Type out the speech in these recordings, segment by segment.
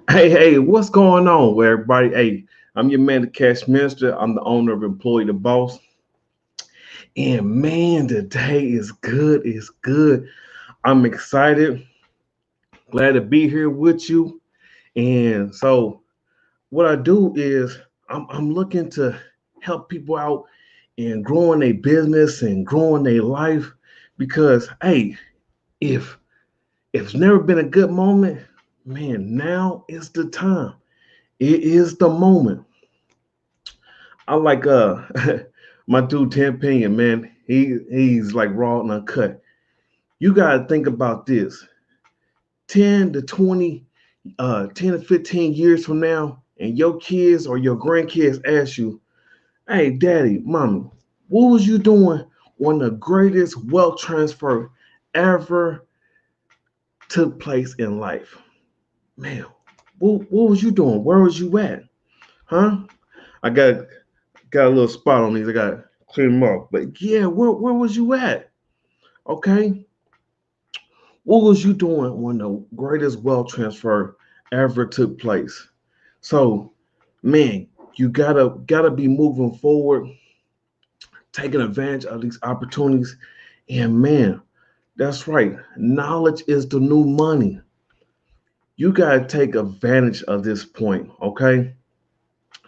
Hey, what's going on, everybody? Hey, I'm your man, the Cash Minister. I'm the owner of Employee the Boss. And man, the day is good. It's good. I'm excited. Glad to be here with you. And so, what I do is I'm looking to help people out in growing their business and growing their life. Because, hey, if if it's never been a good moment, man, now is the time. It is the moment. I like my dude Ten Pinion, man. He's like raw and uncut. You gotta think about this. 10 to 20, 10 to 15 years from now, and your kids or your grandkids ask you, hey daddy, mommy, what was you doing when the greatest wealth transfer ever took place in life? Man, what was you doing? Where was you at? Huh? I got a little spot on these. I got to clean them up. But yeah, where was you at? Okay, what was you doing when the greatest wealth transfer ever took place? So, man, you gotta be moving forward, taking advantage of these opportunities, and man, that's right. Knowledge is the new money. You gotta take advantage of this point. Okay,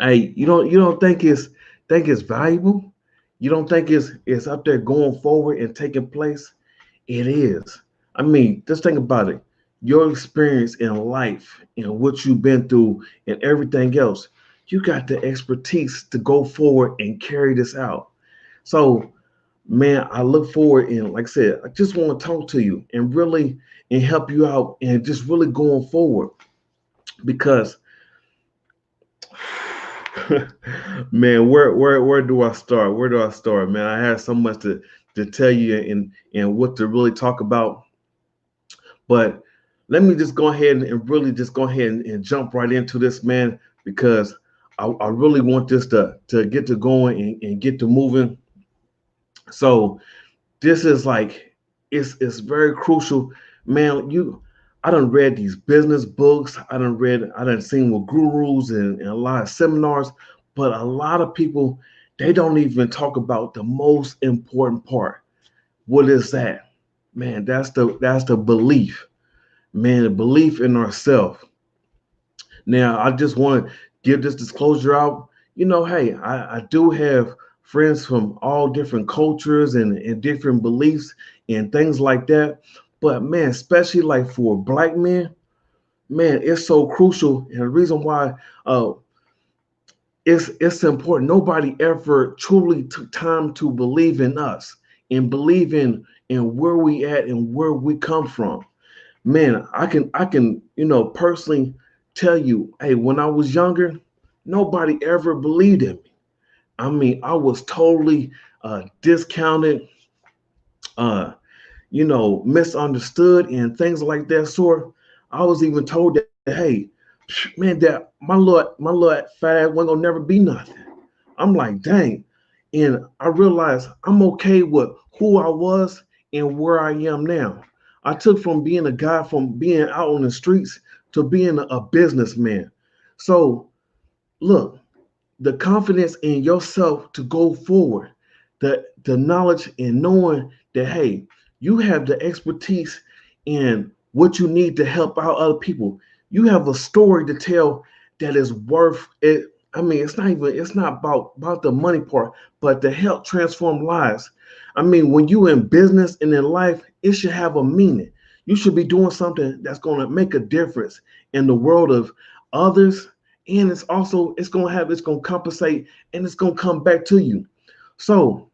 hey, you don't think it's valuable? You don't think it's up there going forward and taking place? It is. I mean, just think about it. Your experience in life and what you've been through and everything else, you got the expertise to go forward and carry this out. So, man, I look forward and like I said, I just want to talk to you and really and help you out and just really going forward because man, where do I start? Where do I start, man? I have so much to tell you and what to really talk about. But let me just go ahead and really just go ahead and jump right into this, man, because I really want this to get to going and get to moving. So this is like it's very crucial, man. I done read these business books. I done seen with gurus and a lot of seminars, but a lot of people they don't even talk about the most important part. What is that? Man, that's the belief. Man, the belief in ourselves. Now, I just want to give this disclosure out. Hey, I do have friends from all different cultures and different beliefs and things like that. But man, especially like for black men, man, it's so crucial. And the reason why it's important. Nobody ever truly took time to believe in us and believe in where we at and where we come from. Man, I can personally tell you, hey, when I was younger, nobody ever believed in me. I mean, I was totally discounted, uh, misunderstood, and things like that sort. I was even told that, hey, man, that my little fat ass wasn't gonna never be nothing. I'm like, dang, and I realized I'm okay with who I was and where I am now. I took from being a guy from being out on the streets to being a businessman. So look, the confidence in yourself to go forward, the knowledge and knowing that hey, you have the expertise in what you need to help out other people. You have a story to tell that is worth it. I mean, it's not about the money part, but to help transform lives. I mean, when you in business and in life, it should have a meaning. You should be doing something that's going to make a difference in the world of others, and it's going to compensate and it's going to come back to you. So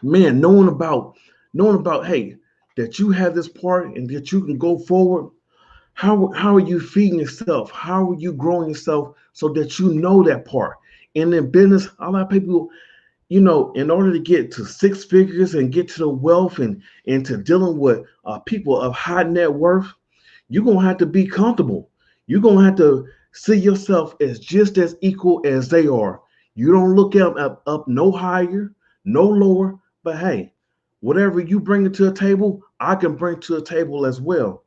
man, knowing about hey, that you have this part and that you can go forward. How are you feeding yourself? How are you growing yourself so that you know that part? And in business, a lot of people, in order to get to six figures and get to the wealth and to dealing with people of high net worth, you're gonna have to be comfortable. You're gonna have to see yourself as just as equal as they are. You don't look up no higher, no lower, but hey, whatever you bring to a table, I can bring to a table as well.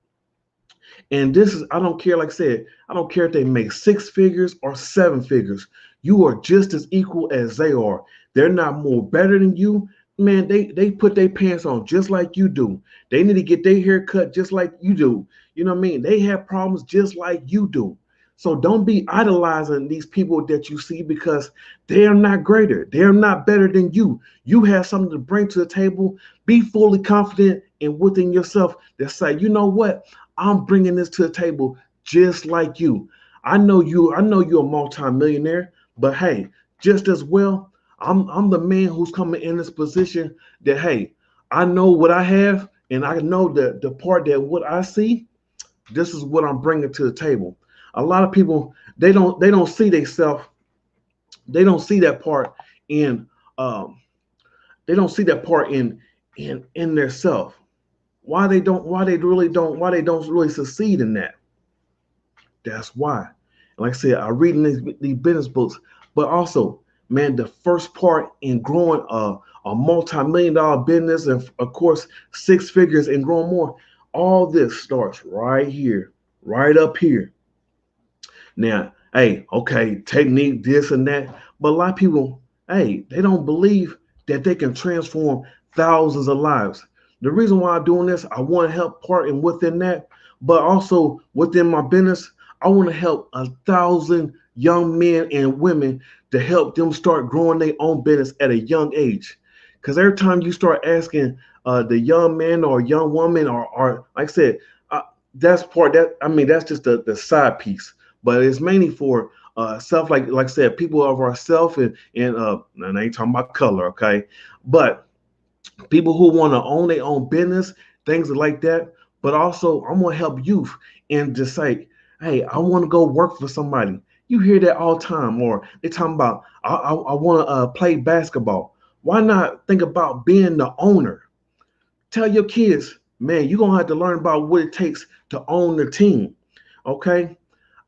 And this is, I don't care, like I said, I don't care if they make six figures or seven figures. You are just as equal as they are. They're not more better than you. Man, they put their pants on just like you do. They need to get their hair cut just like you do. You know what I mean? They have problems just like you do. So don't be idolizing these people that you see because they are not greater. They are not better than you. You have something to bring to the table. Be fully confident in within yourself that say, you know what? I'm bringing this to the table just like you. I know you're a multimillionaire, but hey, just as well, I'm the man who's coming in this position that hey, I know what I have and I know the part that what I see, this is what I'm bringing to the table. A lot of people they don't see themselves, they don't see that part in um they don't see that part in their self. Why they don't really succeed in that. That's why. And like I said, I read in these business books, but also, man, the first part in growing a multi-million dollar business and of course six figures and growing more, all this starts right here, right up here. Now, hey, okay, technique, this and that. But a lot of people, hey, they don't believe that they can transform thousands of lives. The reason why I'm doing this, I want to help part and within that, but also within my business, I want to help 1,000 young men and women to help them start growing their own business at a young age. Because every time you start asking the young man or young woman, or like I said, that's part that I mean that's just the side piece, but it's mainly for self like I said, people of ourself and I ain't talking about color, okay, but people who want to own their own business, things like that. But also, I'm gonna help youth and just say, hey, I want to go work for somebody. You hear that all the time, or they talking about I want to play basketball. Why not think about being the owner? Tell your kids, man, you're gonna have to learn about what it takes to own the team. Okay.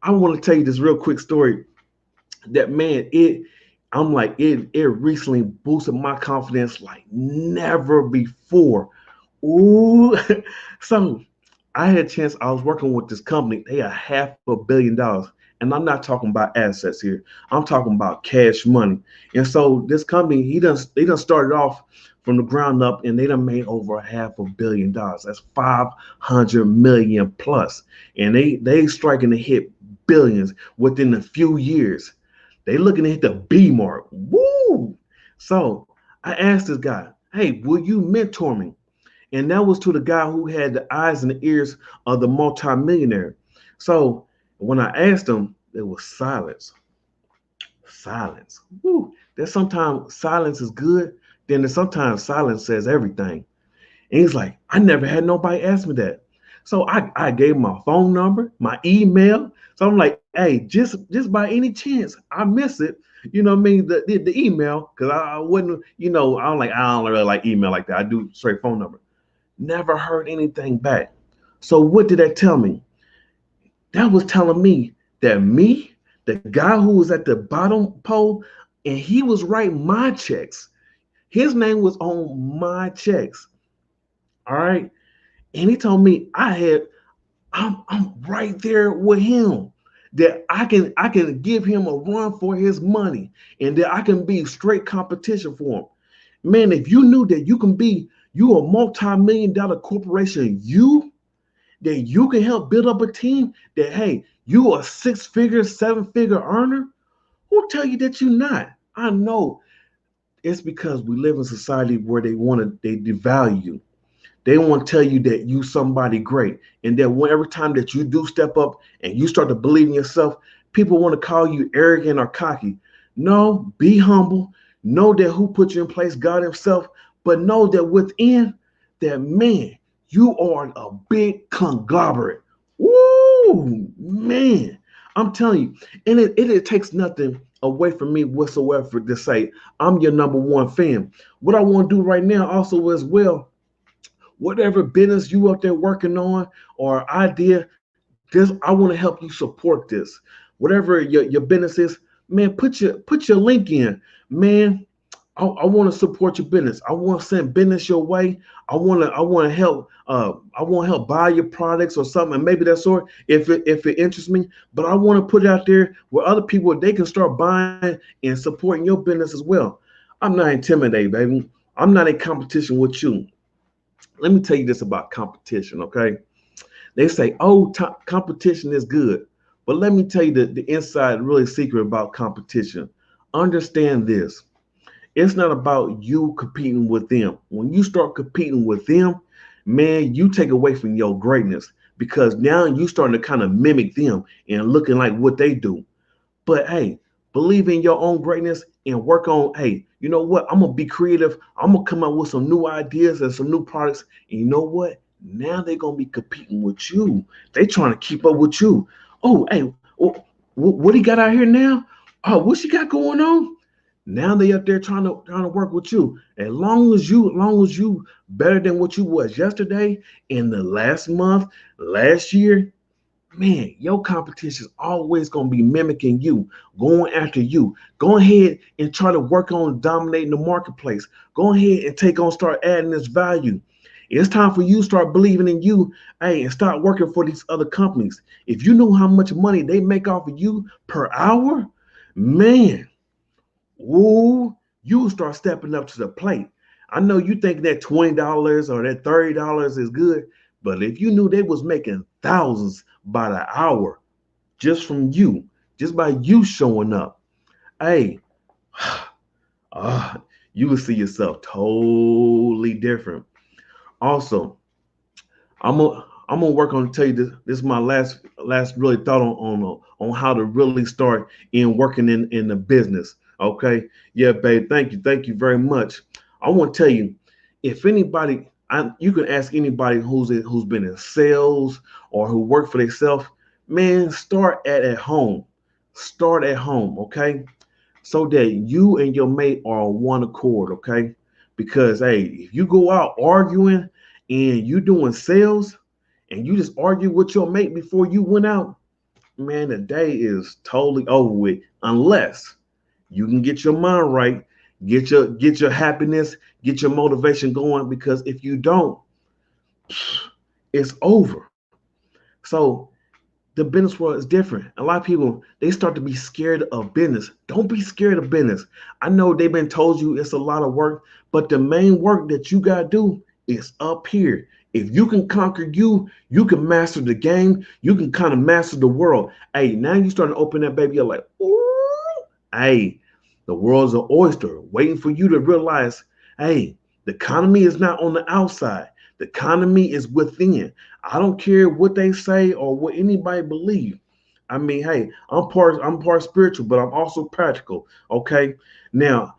I want to tell you this real quick story that man, it recently boosted my confidence like never before. Ooh. So I had a chance, I was working with this company, they are $500 million. And I'm not talking about assets here. I'm talking about cash money. And so this company, they done started off from the ground up and they done made over $500 million. That's 500 million plus. And they striking to hit billions within a few years. They looking to hit the B mark. Woo! So I asked this guy, hey, will you mentor me? And that was to the guy who had the eyes and the ears of the multimillionaire. So when I asked him, there was silence. Silence. Woo. There's sometimes silence is good, then there's sometimes silence says everything. And he's like, I never had nobody ask me that. So I gave him my phone number, my email. So I'm like, hey, just by any chance I miss it, you know what I mean? The email, because I wouldn't, I don't really like email like that. I do straight phone number. Never heard anything back. So what did that tell me? That was telling me that me, the guy who was at the bottom pole, and he was writing my checks. His name was on my checks. All right. And he told me I'm right there with him. That I can give him a run for his money and that I can be straight competition for him. Man, if you knew that you a multi-million dollar corporation, that you can help build up a team that hey, you a six-figure, seven-figure earner, who tell you that you're not? I know it's because we live in a society where they devalue you. They want to tell you that you somebody great, and that every time that you do step up and you start to believe in yourself, people want to call you arrogant or cocky. No, be humble. Know that who put you in place, God Himself, but know that within that man, you are a big conglomerate. Woo, man! I'm telling you, and it takes nothing away from me whatsoever to say I'm your number one fan. What I want to do right now, also as well, whatever business you out there working on or idea, this I want to help you support this. Whatever your business is, man, put your link in, man. I want to support your business. I want to send business your way. I want to help. I want to help buy your products or something, and maybe that sort if it interests me. But I want to put it out there where other people they can start buying and supporting your business as well. I'm not intimidated, baby. I'm not in competition with you. Let me tell you this about competition, okay? They say, oh, competition is good. But let me tell you the inside really secret about competition. Understand this. It's not about you competing with them. When you start competing with them, man, you take away from your greatness because now you starting to kind of mimic them and looking like what they do. But hey, believe in your own greatness and work on, hey, you know what? I'm gonna be creative. I'm gonna come up with some new ideas and some new products. And you know what? Now they're gonna be competing with you. They trying to keep up with you. Oh, hey, what he got out here now? Oh, what she got going on? Now they up there trying to work with you. As long as you better than what you was yesterday, in the last month, last year, man, your competition is always going to be mimicking you, going after you. Go ahead and try to work on dominating the marketplace. Go ahead and start adding this value. It's time for you to start believing in you, hey, and start working for these other companies. If you know how much money they make off of you per hour, man, ooh, you start stepping up to the plate. I know you think that $20 or that $30 is good, but if you knew they was making thousands by the hour just from you, just by you showing up, hey, you will see yourself totally different. Also, I'm gonna work on tell you this. This is my last really thought on how to really start in working in the business. Okay, yeah, babe. Thank you very much. I want to tell you, if anybody, you can ask anybody who's been in sales or who work for themselves. Man, start at home. Start at home, okay? So that you and your mate are on one accord, okay? Because hey, if you go out arguing and you doing sales and you just argue with your mate before you went out, man, the day is totally over with. Unless you can get your mind right, get your happiness, get your motivation going. Because if you don't, it's over. So the business world is different. A lot of people they start to be scared of business. Don't be scared of business. I know they've been told you it's a lot of work, but the main work that you gotta do is up here. If you can conquer you, you can master the game. You can kind of master the world. Hey, now you starting to open that baby up like, ooh, hey, the world's an oyster waiting for you to realize, hey, the economy is not on the outside. The economy is within. I don't care what they say or what anybody believe. I mean, hey, I'm part spiritual, but I'm also practical. Okay. Now,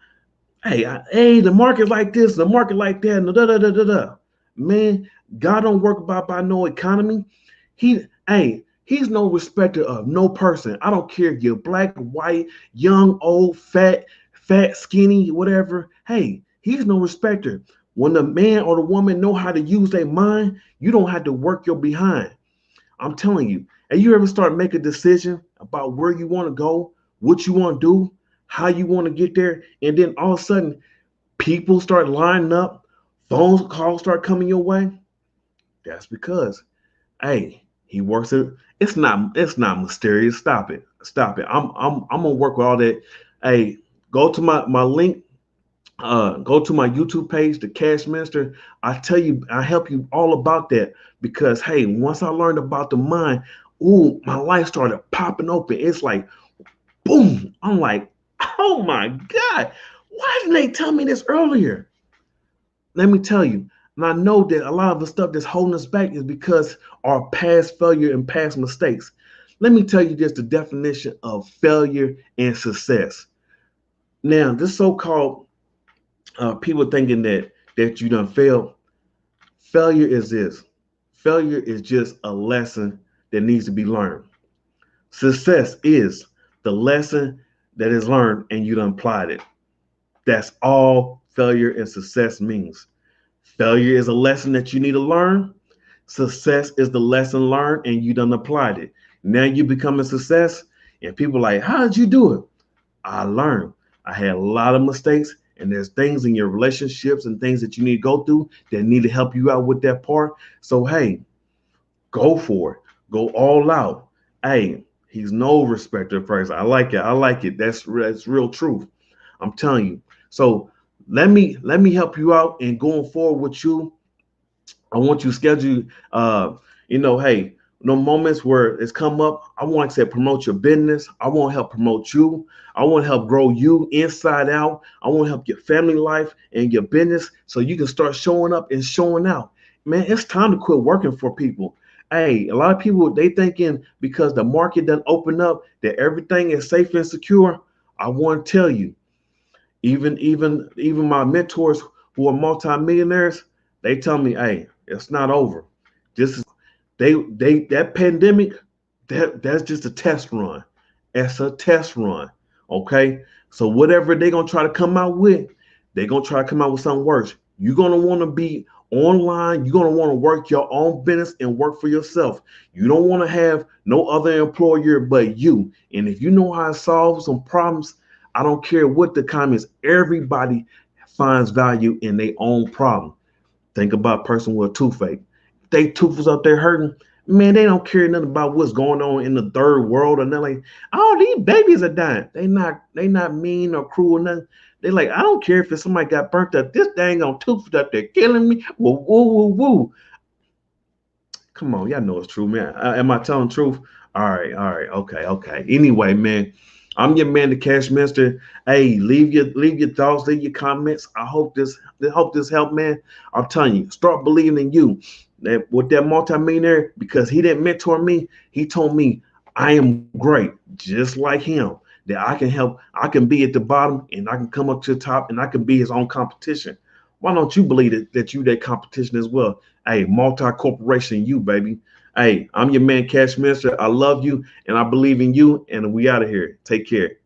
hey, the market like this, the market like that, and da da da da da. Man, God don't work by no economy. He's no respecter of no person. I don't care if you're black, white, young, old, fat, skinny, whatever. Hey, he's no respecter. When the man or the woman know how to use their mind, you don't have to work your behind. I'm telling you. And you ever start making a decision about where you want to go, what you want to do, how you want to get there, and then all of a sudden people start lining up, phone calls start coming your way? That's because, hey, he works it. It's not mysterious. Stop it. Stop it. I'm gonna work with all that. Hey, go to my link, go to my YouTube page, the Cash Minister. I tell you, I help you all about that because hey, once I learned about the mind, ooh, my life started popping open. It's like boom. I'm like, oh my God, why didn't they tell me this earlier? Let me tell you. And I know that a lot of the stuff that's holding us back is because our past failure and past mistakes. Let me tell you just the definition of failure and success. Now, this so-called people thinking that you done failed. Failure is this. Failure is just a lesson that needs to be learned. Success is the lesson that is learned and you done applied it. That's all failure and success means. Failure is a lesson that you need to learn. Success is the lesson learned and you done applied it. Now you become a success and people are like, how did you do it? I learned. I had a lot of mistakes and there's things in your relationships and things that you need to go through that need to help you out with that part. So hey, go for it. Go all out. Hey, he's no respecter of person. I like it. I like it. That's real truth. I'm telling you. So let me help you out and going forward with you. I want you to schedule, hey, no moments where it's come up. I want to say promote your business. I want to help promote you. I want to help grow you inside out. I want to help your family life and your business so you can start showing up and showing out. Man, it's time to quit working for people. Hey, a lot of people they thinking because the market doesn't open up that everything is safe and secure. I want to tell you, even my mentors who are multimillionaires, they tell me, hey, it's not over. This is they that pandemic, that's just a test run. It's a test run. Okay. So whatever they're gonna try to come out with, they're gonna try to come out with something worse. You're gonna want to be online, you're gonna want to work your own business and work for yourself. You don't want to have no other employer but you. And if you know how to solve some problems, I don't care what the comments, everybody finds value in their own problem. Think about a person with a toothache. If they tooth is up there hurting, man, they don't care nothing about what's going on in the third world. And they're like, oh, these babies are dying. They not mean or cruel or nothing. They like, I don't care if somebody got burnt up. This dang on tooth up there killing me. Woo, woo, woo, woo. Come on, y'all know it's true, man. Am I telling the truth? All right, okay, okay. Anyway, man, I'm your man, the Cash Minister. Hey, leave your thoughts, leave your comments. I hope this helped, man. I'm telling you, start believing in you. That with that multimillionaire, because he didn't mentor me, he told me I am great, just like him. That I can help, I can be at the bottom and I can come up to the top and I can be his own competition. Why don't you believe that you that competition as well? Hey, multi-corporation, you baby. Hey, I'm your man, Cash Minister. I love you and I believe in you. And we out of here. Take care.